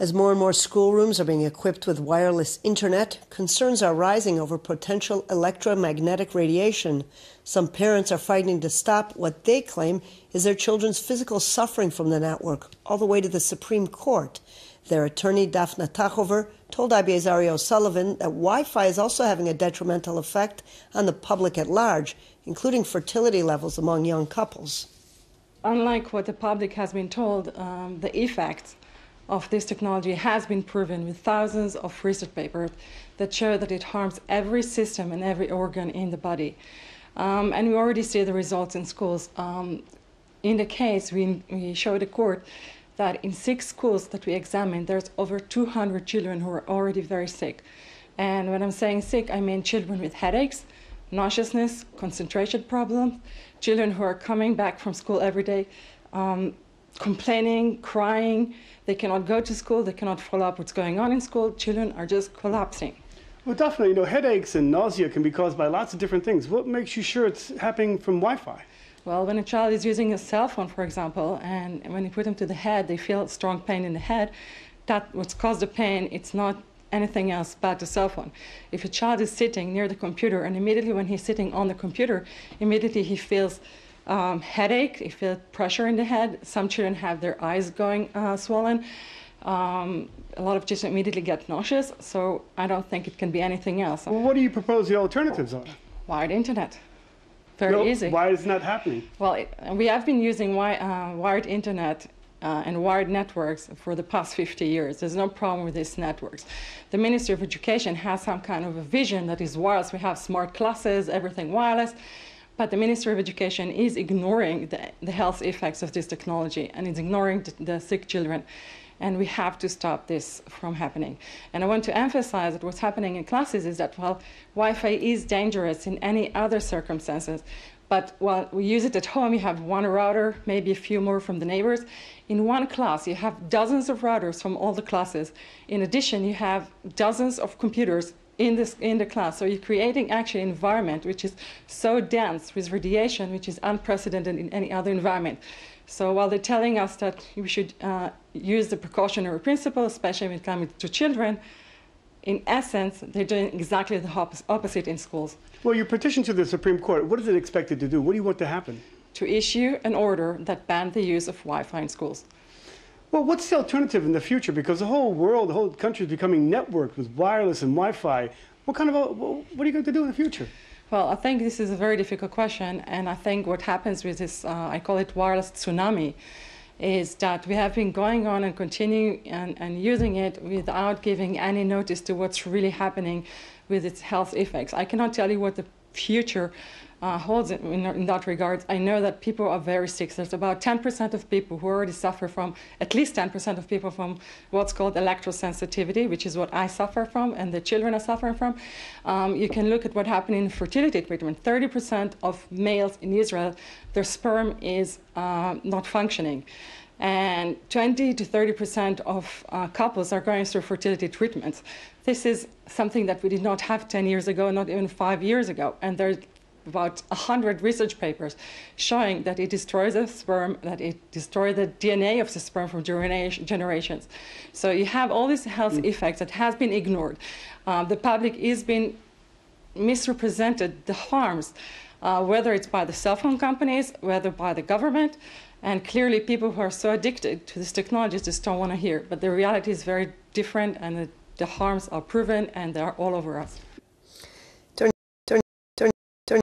As more and more schoolrooms are being equipped with wireless internet, concerns are rising over potential electromagnetic radiation. Some parents are fighting to stop what they claim is their children's physical suffering from the network, all the way to the Supreme Court. Their attorney, Daphne Tachover, told IBA's Ari O'Sullivan that Wi-Fi is also having a detrimental effect on the public at large, including fertility levels among young couples. Unlike what the public has been told, the effects of this technology has been proven with thousands of research papers that show that it harms every system and every organ in the body. And we already see the results in schools. In the case, we showed the court that in 6 schools that we examined, there's over 200 children who are already very sick. And when I'm saying sick, I mean children with headaches, nauseousness, concentration problems, children who are coming back from school every day, complaining, crying. They cannot go to school, they cannot follow up what's going on in school. Children are just collapsing. Well, definitely, headaches and nausea can be caused by lots of different things. What makes you sure it's happening from Wi-Fi? Well, when a child is using a cell phone, for example, and when you put them to the head, they feel strong pain in the head. That's what's caused the pain. It's not anything else but the cell phone. If a child is sitting near the computer and immediately when he's sitting on the computer, immediately he feels headache, he feels pressure in the head. Some children have their eyes going swollen. A lot of children immediately get nauseous, so I don't think it can be anything else. Well, what do you propose the alternatives are? Wired internet. Very easy. Why is it not happening? Well, we have been using wired internet and wired networks for the past 50 years. There's no problem with these networks. The Ministry of Education has some kind of a vision that is wireless. We have smart classes, everything wireless. But the Ministry of Education is ignoring the health effects of this technology and is ignoring the sick children. And we have to stop this from happening. And I want to emphasize that what's happening in classes is that while Wi-Fi is dangerous in any other circumstances, but while we use it at home, you have one router, maybe a few more from the neighbors. In one class, you have dozens of routers from all the classes. In addition, you have dozens of computers in the class. So you're creating actually an environment which is so dense with radiation, which is unprecedented in any other environment. So while they're telling us that we should use the precautionary principle, especially when it comes to children, in essence, they're doing exactly the opposite in schools. Well, your petition to the Supreme Court, what is it expected to do? What do you want to happen? To issue an order that bans the use of Wi-Fi in schools. Well, what's the alternative in the future? Because the whole world, the whole country is becoming networked with wireless and Wi-Fi. What are you going to do in the future? Well, I think this is a very difficult question, and I think what happens with this, I call it wireless tsunami, is that we have been going on and continuing and using it without giving any notice to what's really happening with its health effects. I cannot tell you what the future holds in that regard. I know that people are very sick. There's about 10% of people who already suffer from, at least 10% of people from what's called electrosensitivity, which is what I suffer from and the children are suffering from. You can look at what happened in fertility treatment. 30% of males in Israel, their sperm is not functioning. And 20 to 30% of couples are going through fertility treatments. This is something that we did not have 10 years ago, not even 5 years ago. And there's about 100 research papers showing that it destroys the sperm, that it destroys the DNA of the sperm from generations. So you have all these health effects that has been ignored. The public is being misrepresented, the harms, whether it's by the cell phone companies, whether by the government, and clearly people who are so addicted to this technology just don't want to hear. But the reality is very different, and the harms are proven, and they are all over us.